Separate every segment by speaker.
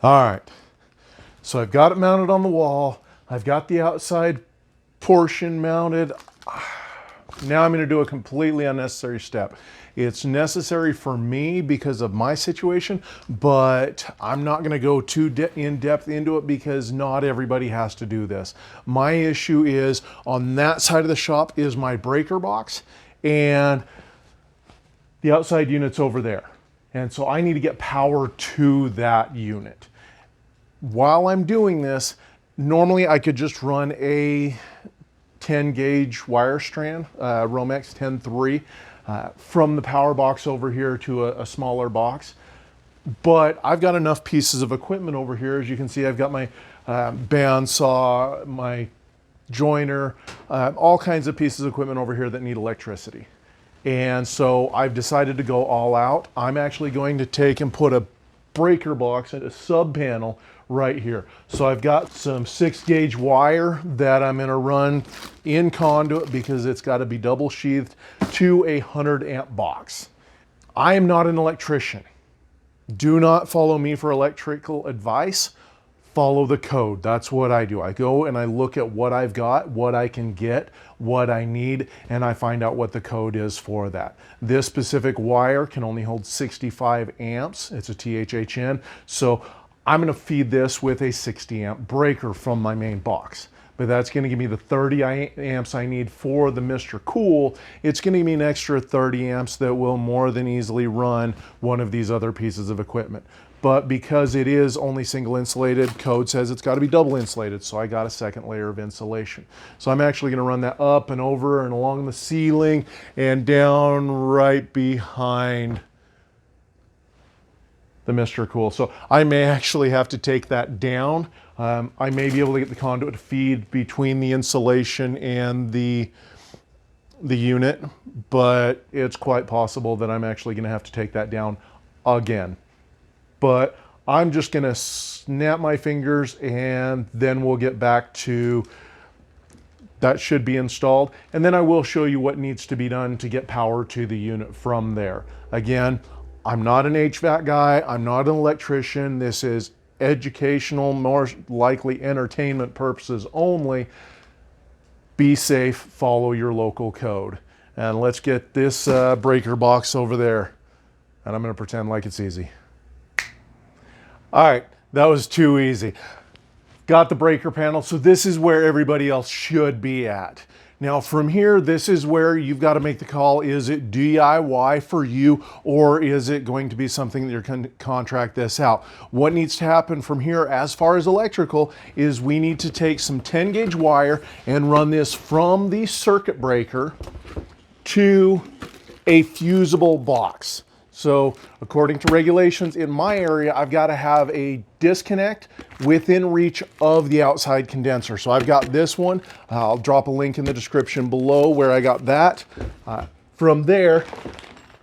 Speaker 1: All right, so I've got it mounted on the wall. I've got the outside portion mounted. Now I'm going to do a completely unnecessary step. It's necessary for me because of my situation, but I'm not going to go too in depth into it because not everybody has to do this. My issue is on that side of the shop is my breaker box, and the outside unit's over there. And so I need to get power to that unit. While I'm doing this, normally I could just run a 10 gauge wire strand, Romex 10-3, from the power box over here to a smaller box. But I've got enough pieces of equipment over here. As you can see, I've got my bandsaw, my joiner, all kinds of pieces of equipment over here that need electricity. And so I've decided to go all out. I'm actually going to take and put a breaker box and a sub panel right here. So I've got some 6 gauge wire that I'm going to run in conduit because it's got to be double sheathed to a 100 amp box. I am not an electrician. Do not follow me for electrical advice. Follow the code. That's what I do. I go and I look at what I've got, what I can get, what I need, and I find out what the code is for that. This specific wire can only hold 65 amps. It's a THHN. So I'm going to feed this with a 60 amp breaker from my main box. But that's going to give me the 30 amps I need for the MRCOOL. It's going to give me an extra 30 amps that will more than easily run one of these other pieces of equipment. But because it is only single insulated, code says it's got to be double insulated, so I got a second layer of insulation. So I'm actually going to run that up and over and along the ceiling and down right behind the MRCOOL. So I may actually have to take that down. I may be able to get the conduit to feed between the insulation and the unit, but it's quite possible that I'm actually going to have to take that down again. But I'm just going to snap my fingers and then we'll get back to that should be installed. And then I will show you what needs to be done to get power to the unit from there. Again, I'm not an HVAC guy. I'm not an electrician. This is educational, more likely entertainment purposes only. Be safe, follow your local code. And let's get this breaker box over there. And I'm going to pretend like it's easy. All right, that was too easy. Got the breaker panel, so this is where everybody else should be at. Now from here, this is where you've got to make the call. Is it DIY for you, or is it going to be something that you're going to contract this out? What needs to happen from here as far as electrical is we need to take some 10 gauge wire and run this from the circuit breaker to a fusible box. So according to regulations in my area, I've got to have a disconnect within reach of the outside condenser. So I've got this one. I'll drop a link in the description below where I got that. From there,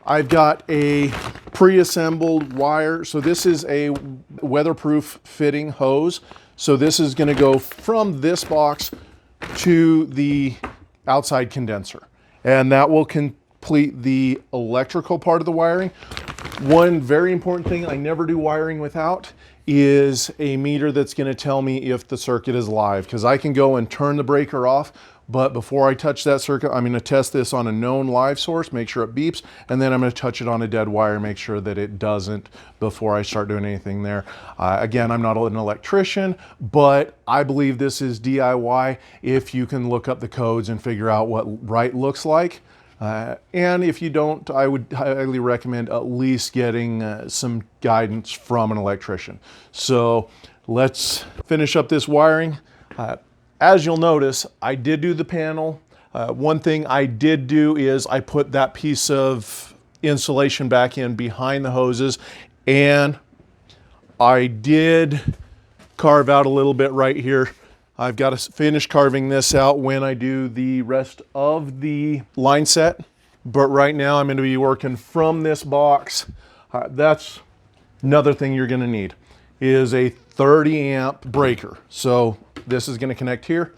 Speaker 1: I've got a pre-assembled wire. So this is a weatherproof fitting hose. So this is going to go from this box to the outside condenser. And that will complete the electrical part of the wiring. One very important thing I never do wiring without is a meter that's going to tell me if the circuit is live, because I can go and turn the breaker off, but before I touch that circuit, I'm going to test this on a known live source, make sure it beeps, and then I'm going to touch it on a dead wire, make sure that it doesn't before I start doing anything there. Again, I'm not an electrician, but I believe this is DIY if you can look up the codes and figure out what right looks like. And if you don't, I would highly recommend at least getting some guidance from an electrician. So let's finish up this wiring. As you'll notice, I did do the panel. One thing I did do is I put that piece of insulation back in behind the hoses, and I did carve out a little bit right here. I've got to finish carving this out when I do the rest of the line set. But right now I'm going to be working from this box. That's another thing you're going to need is a 30 amp breaker. So this is going to connect here.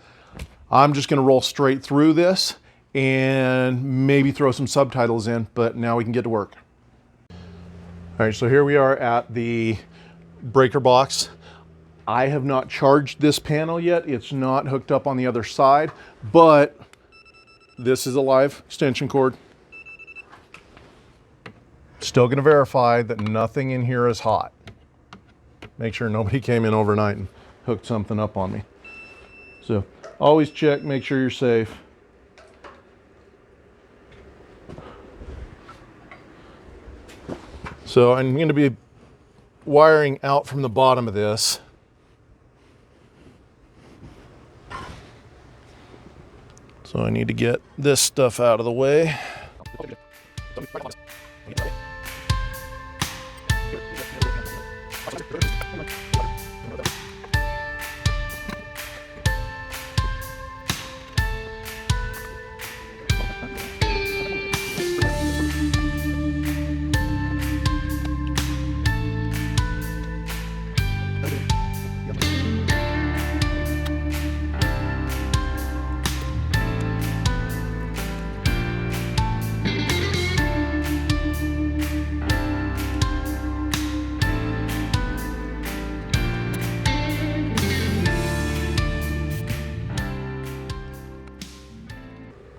Speaker 1: I'm just going to roll straight through this and maybe throw some subtitles in, but now we can get to work. All right, so here we are at the breaker box. I have not charged this panel yet. It's not hooked up on the other side, but this is a live extension cord. Still going to verify that nothing in here is hot. Make sure nobody came in overnight and hooked something up on me. So always check, make sure you're safe. So I'm going to be wiring out from the bottom of this. So I need to get this stuff out of the way.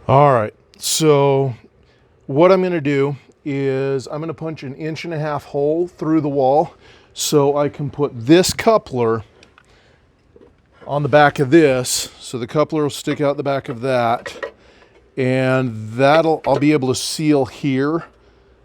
Speaker 1: All right, so what I'm going to do is I'm going to punch an 1.5 inch hole through the wall so I can put this coupler on the back of this. So the coupler will stick out the back of that, and I'll be able to seal here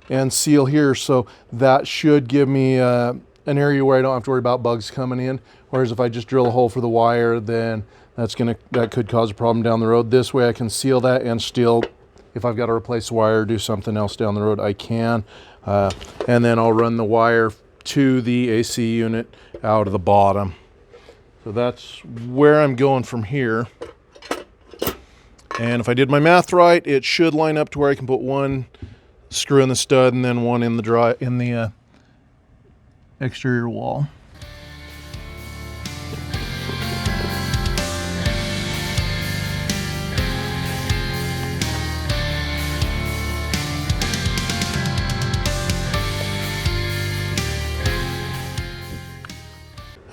Speaker 1: and seal here. So that should give me an area where I don't have to worry about bugs coming in. Whereas if I just drill a hole for the wire, then that could cause a problem down the road. This way I can seal that, and still, if I've got to replace the wire or do something else down the road, I can. And then I'll run the wire to the AC unit out of the bottom. So that's where I'm going from here. And if I did my math right, it should line up to where I can put one screw in the stud and then one in the exterior wall.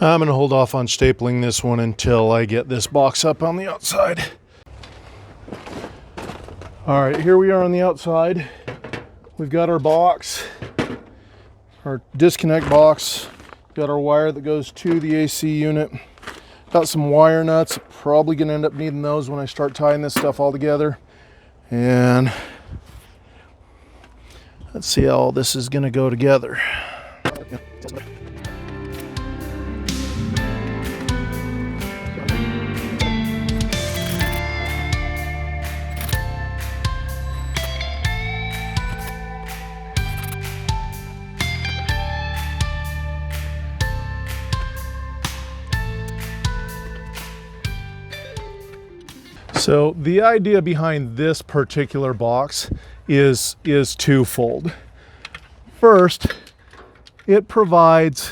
Speaker 1: I'm going to hold off on stapling this one until I get this box up on the outside. All right, here we are on the outside. We've got our box, our disconnect box. Got our wire that goes to the AC unit. Got some wire nuts. Probably going to end up needing those when I start tying this stuff all together. And let's see how all this is going to go together. So the idea behind this particular box is twofold. First, it provides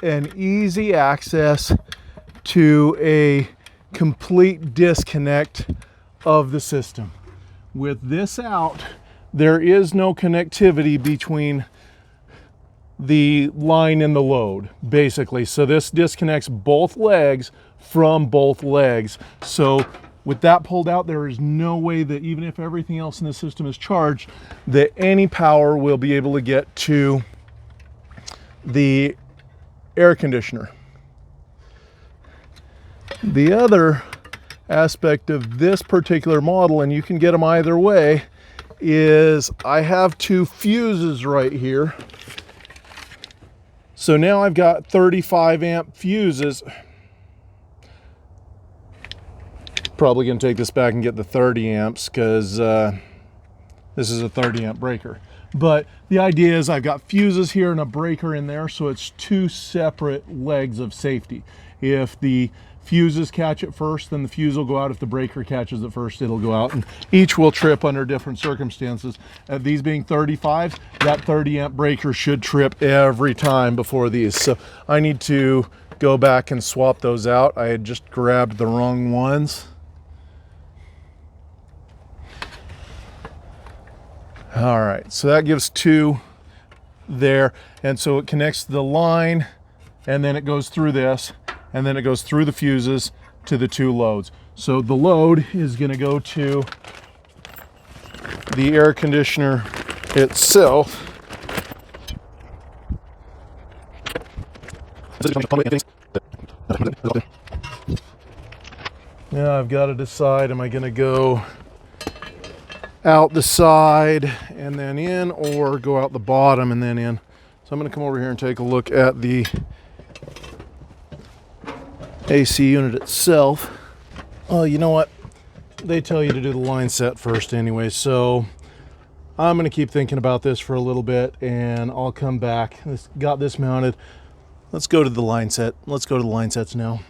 Speaker 1: an easy access to a complete disconnect of the system. With this out, there is no connectivity between the line and the load, basically. So this disconnects both legs from both legs. So with that pulled out, there is no way that even if everything else in the system is charged, that any power will be able to get to the air conditioner. The other aspect of this particular model, and you can get them either way, is I have two fuses right here. So now I've got 35 amp fuses. Probably going to take this back and get the 30 amps because this is a 30 amp breaker. But the idea is I've got fuses here and a breaker in there, so it's two separate legs of safety. If the fuses catch it first, then the fuse will go out. If the breaker catches it first, it'll go out. And each will trip under different circumstances. These being 35, that 30 amp breaker should trip every time before these. So I need to go back and swap those out. I had just grabbed the wrong ones. All right, so that gives two there. And so it connects the line and then it goes through this, and then it goes through the fuses to the 2 loads. So the load is going to go to the air conditioner itself. Now I've got to decide, am I going to go out the side and then in, or go out the bottom and then in? So I'm going to come over here and take a look at the AC unit itself. Oh, you know what? They tell you to do the line set first anyway, so I'm going to keep thinking about this for a little bit and I'll come back. Got this mounted. Let's go to the line set. Let's go to the line sets now.